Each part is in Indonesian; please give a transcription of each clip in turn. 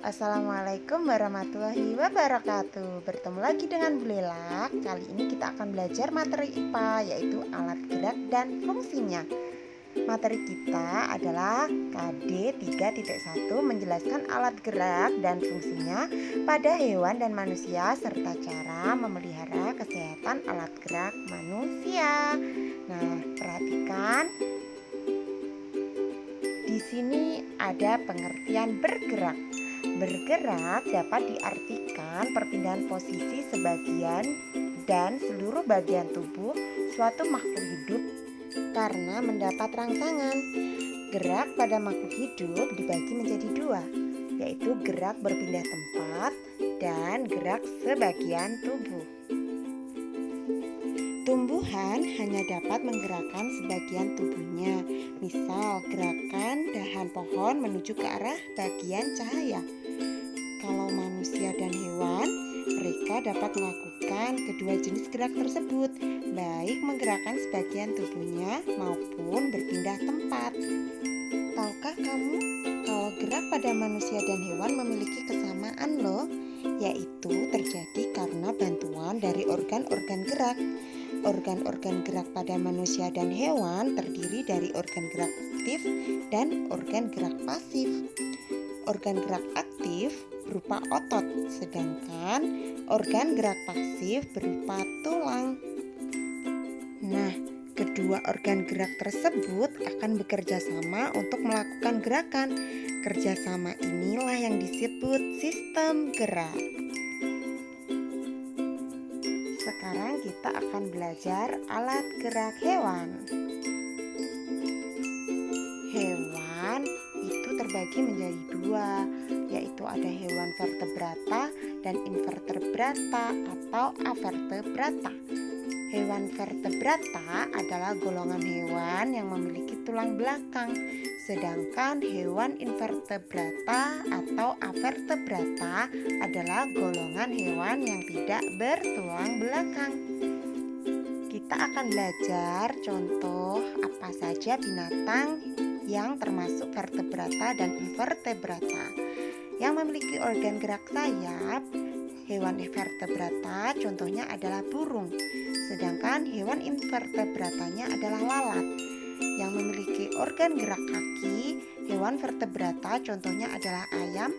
Assalamualaikum warahmatullahi wabarakatuh. Bertemu lagi dengan Bu Lela. Kali ini kita akan belajar materi IPA, yaitu alat gerak dan fungsinya. Materi kita adalah KD 3.1 menjelaskan alat gerak dan fungsinya pada hewan dan manusia serta cara memelihara kesehatan alat gerak manusia. Nah, perhatikan. Di sini ada pengertian bergerak. Bergerak dapat diartikan perpindahan posisi sebagian dan seluruh bagian tubuh suatu makhluk hidup karena mendapat rangsangan. Gerak pada makhluk hidup dibagi menjadi dua, yaitu gerak berpindah tempat dan gerak sebagian tubuh. Tumbuhan hanya dapat menggerakkan sebagian tubuhnya, misal gerakan dahan pohon menuju ke arah bagian cahaya. Kalau manusia dan hewan, mereka dapat melakukan kedua jenis gerak tersebut, baik menggerakkan sebagian tubuhnya maupun berpindah tempat. Tahukah kamu kalau gerak pada manusia dan hewan memiliki kesamaan loh, yaitu terjadi karena bantuan dari organ-organ gerak. Organ-organ gerak pada manusia dan hewan terdiri dari organ gerak aktif dan organ gerak pasif. Organ gerak aktif berupa otot, sedangkan organ gerak pasif berupa tulang. Nah, kedua organ gerak tersebut akan bekerja sama untuk melakukan gerakan. Kerjasama inilah yang disebut sistem gerak. Sekarang kita akan belajar alat gerak hewan. Hewan itu terbagi menjadi dua, yaitu ada hewan vertebrata dan invertebrata atau avertebrata. Hewan vertebrata adalah golongan hewan yang memiliki tulang belakang, sedangkan hewan invertebrata atau avertebrata adalah golongan hewan yang tidak bertulang belakang. Kita akan belajar contoh apa saja binatang yang termasuk vertebrata dan invertebrata. Yang memiliki organ gerak sayap, hewan vertebrata contohnya adalah burung, sedangkan hewan invertebratanya adalah lalat. Yang memiliki organ gerak kaki, hewan vertebrata contohnya adalah ayam,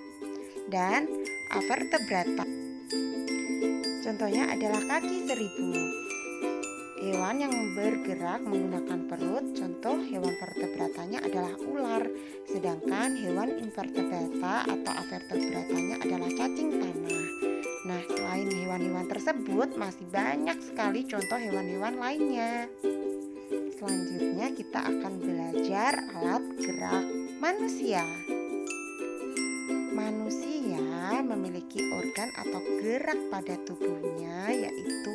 dan avertebrata contohnya adalah kaki seribu. Hewan yang bergerak menggunakan perut, contoh hewan vertebratanya adalah ular, sedangkan hewan invertebrata atau avertebratanya adalah cacing tanah. Nah, selain hewan-hewan tersebut masih banyak sekali contoh hewan-hewan lainnya. Selanjutnya kita akan belajar alat gerak manusia. Manusia memiliki organ atau gerak pada tubuhnya, yaitu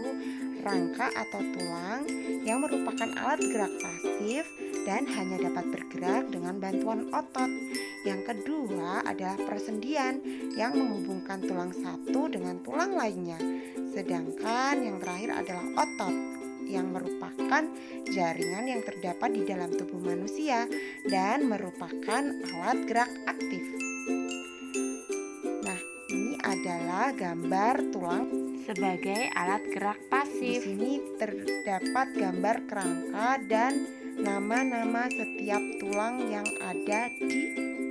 rangka atau tulang yang merupakan alat gerak pasif dan hanya dapat bergerak dengan bantuan otot. Yang kedua adalah persendian yang menghubungkan tulang satu dengan tulang lainnya. Sedangkan yang terakhir adalah otot yang merupakan jaringan yang terdapat di dalam tubuh manusia dan merupakan alat gerak aktif. Nah, ini adalah gambar tulang sebagai alat gerak pasif. Di sini terdapat gambar kerangka dan nama-nama setiap tulang yang ada di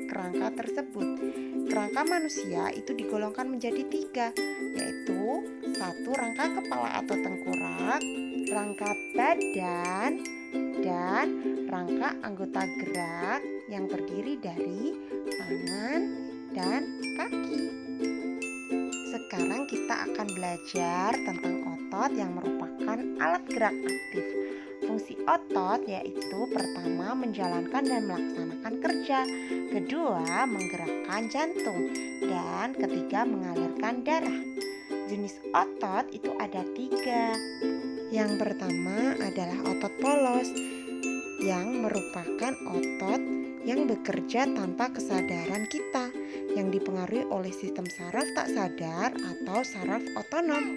kerangka tersebut. Kerangka manusia itu digolongkan menjadi tiga, yaitu satu rangka kepala atau tengkorak, rangka badan, dan rangka anggota gerak yang terdiri dari tangan dan kaki. Sekarang kita akan belajar tentang otot yang merupakan alat gerak aktif. Fungsi otot yaitu pertama menjalankan dan melaksanakan kerja, kedua menggerakkan jantung, dan ketiga mengalirkan darah. Jenis otot itu ada tiga. Yang pertama ada adalah otot polos, yang merupakan otot yang bekerja tanpa kesadaran kita, yang dipengaruhi oleh sistem saraf tak sadar atau saraf otonom.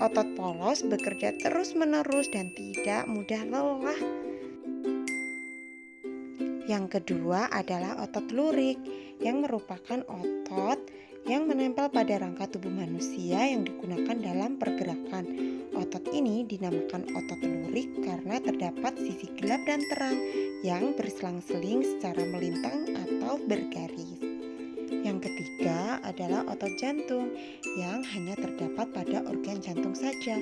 Otot polos bekerja terus-menerus dan tidak mudah lelah. Yang kedua adalah otot lurik, yang merupakan otot yang menempel pada rangka tubuh manusia yang digunakan dalam pergerakan. Otot ini dinamakan otot lurik karena terdapat sisi gelap dan terang yang berselang-seling secara melintang atau bergaris. Yang ketiga adalah otot jantung yang hanya terdapat pada organ jantung saja.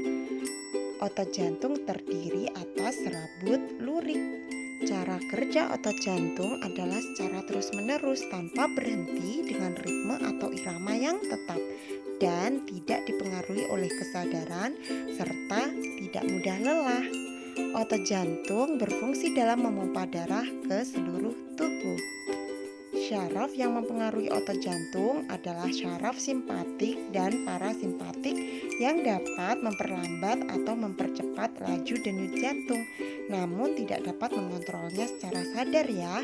Otot jantung terdiri atas serabut lurik. Cara kerja otot jantung adalah secara terus-menerus tanpa berhenti dengan ritme atau irama yang tetap dan tidak dipengaruhi oleh kesadaran serta tidak mudah lelah. Otot jantung berfungsi dalam memompa darah ke seluruh tubuh. Syaraf yang mempengaruhi otot jantung adalah syaraf simpatik dan parasimpatik yang dapat memperlambat atau mempercepat laju denyut jantung, namun tidak dapat mengontrolnya secara sadar ya.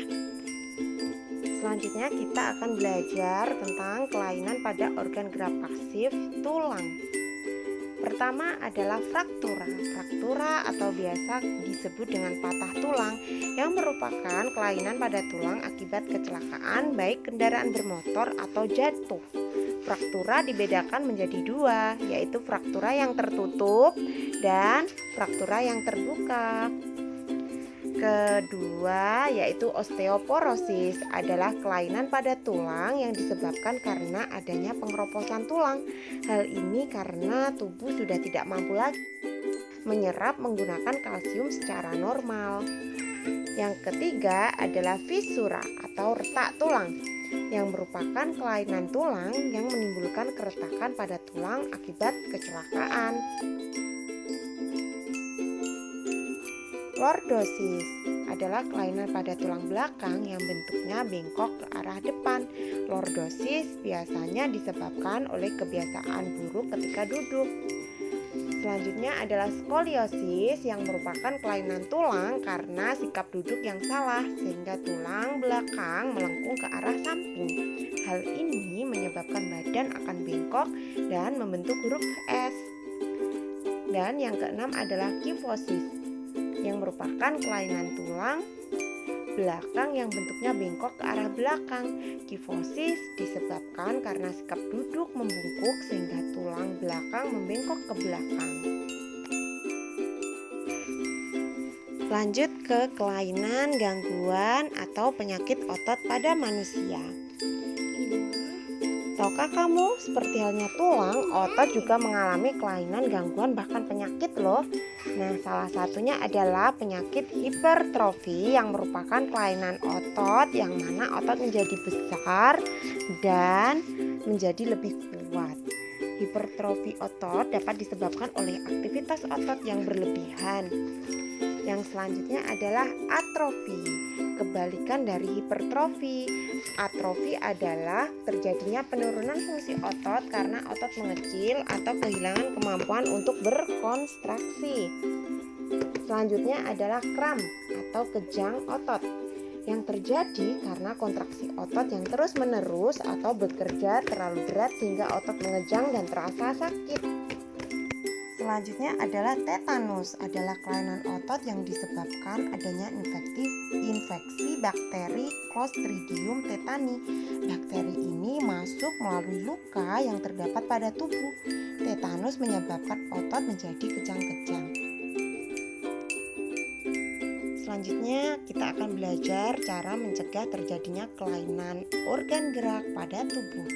Selanjutnya kita akan belajar tentang kelainan pada organ gerak pasif tulang. Pertama adalah fraktura. Fraktura atau biasa disebut dengan patah tulang yang merupakan kelainan pada tulang akibat kecelakaan baik kendaraan bermotor atau jatuh. Fraktura dibedakan menjadi dua, yaitu fraktura yang tertutup dan fraktura yang terbuka. Kedua, yaitu osteoporosis, adalah kelainan pada tulang yang disebabkan karena adanya pengeroposan tulang. Hal ini karena tubuh sudah tidak mampu lagi menyerap menggunakan kalsium secara normal. Yang ketiga adalah fisura atau retak tulang, yang merupakan kelainan tulang yang menimbulkan keretakan pada tulang akibat kecelakaan. Lordosis adalah kelainan pada tulang belakang yang bentuknya bengkok ke arah depan. Lordosis biasanya disebabkan oleh kebiasaan buruk ketika duduk. Selanjutnya adalah skoliosis yang merupakan kelainan tulang karena sikap duduk yang salah sehingga tulang belakang melengkung ke arah samping. Hal ini menyebabkan badan akan bengkok dan membentuk huruf S. Dan yang keenam adalah kifosis yang merupakan kelainan tulang belakang yang bentuknya bengkok ke arah belakang. Kifosis disebabkan karena sikap duduk membungkuk sehingga tulang belakang membengkok ke belakang. Lanjut ke kelainan, gangguan, atau penyakit otot pada manusia. Tahukah kamu, seperti halnya tulang, otot juga mengalami kelainan, gangguan, bahkan penyakit loh. Nah, salah satunya adalah penyakit hipertrofi yang merupakan kelainan otot yang mana otot menjadi besar dan menjadi lebih kuat. Hipertrofi otot dapat disebabkan oleh aktivitas otot yang berlebihan. Yang selanjutnya adalah atrofi, kebalikan dari hipertrofi. Atrofi adalah terjadinya penurunan fungsi otot karena otot mengecil atau kehilangan kemampuan untuk berkontraksi. Selanjutnya adalah kram atau kejang otot yang terjadi karena kontraksi otot yang terus-menerus atau bekerja terlalu berat sehingga otot mengejang dan terasa sakit. Selanjutnya adalah tetanus, adalah kelainan otot yang disebabkan adanya infeksi bakteri Clostridium tetani. Bakteri ini masuk melalui luka yang terdapat pada tubuh. Tetanus menyebabkan otot menjadi kejang-kejang. Selanjutnya kita akan belajar cara mencegah terjadinya kelainan organ gerak pada tubuh.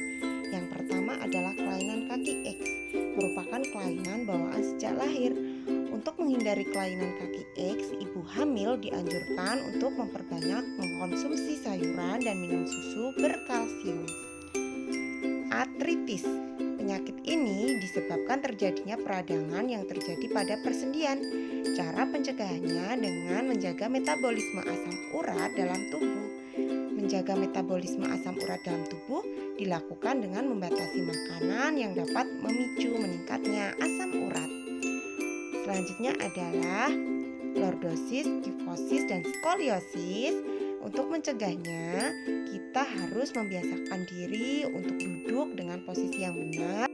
Yang pertama adalah kelainan kaki X, merupakan kelainan bawaan sejak lahir. Untuk menghindari kelainan kaki X, ibu hamil dianjurkan untuk memperbanyak mengkonsumsi sayuran dan minum susu berkalsium. Artritis, penyakit ini disebabkan terjadinya peradangan yang terjadi pada persendian. Cara pencegahannya dengan menjaga metabolisme asam urat dalam tubuh. Menjaga metabolisme asam urat dalam tubuh dilakukan dengan membatasi makanan yang dapat memicu meningkatnya asam urat. Selanjutnya adalah lordosis, kifosis, dan skoliosis. Untuk mencegahnya, kita harus membiasakan diri untuk duduk dengan posisi yang benar,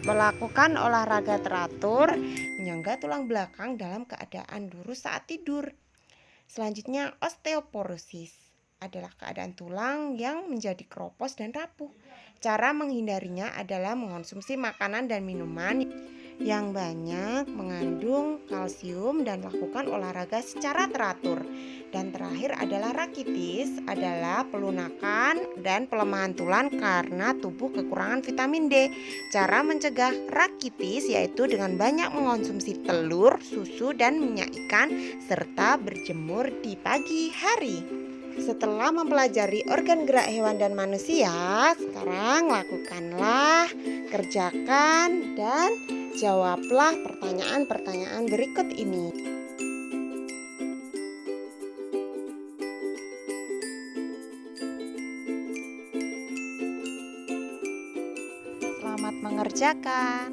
melakukan olahraga teratur, menyangga tulang belakang dalam keadaan lurus saat tidur. Selanjutnya, osteoporosis adalah keadaan tulang yang menjadi keropos dan rapuh. Cara menghindarinya adalah mengonsumsi makanan dan minuman yang banyak mengandung kalsium dan lakukan olahraga secara teratur. Dan terakhir adalah rakitis, adalah pelunakan dan pelemahan tulang karena tubuh kekurangan vitamin D. Cara mencegah rakitis yaitu dengan banyak mengonsumsi telur, susu, dan minyak ikan serta berjemur di pagi hari. Setelah mempelajari organ gerak hewan dan manusia, sekarang lakukanlah, kerjakan, dan jawablah pertanyaan-pertanyaan berikut ini. Selamat mengerjakan.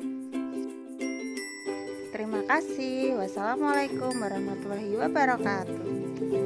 Terima kasih. Wassalamualaikum warahmatullahi wabarakatuh.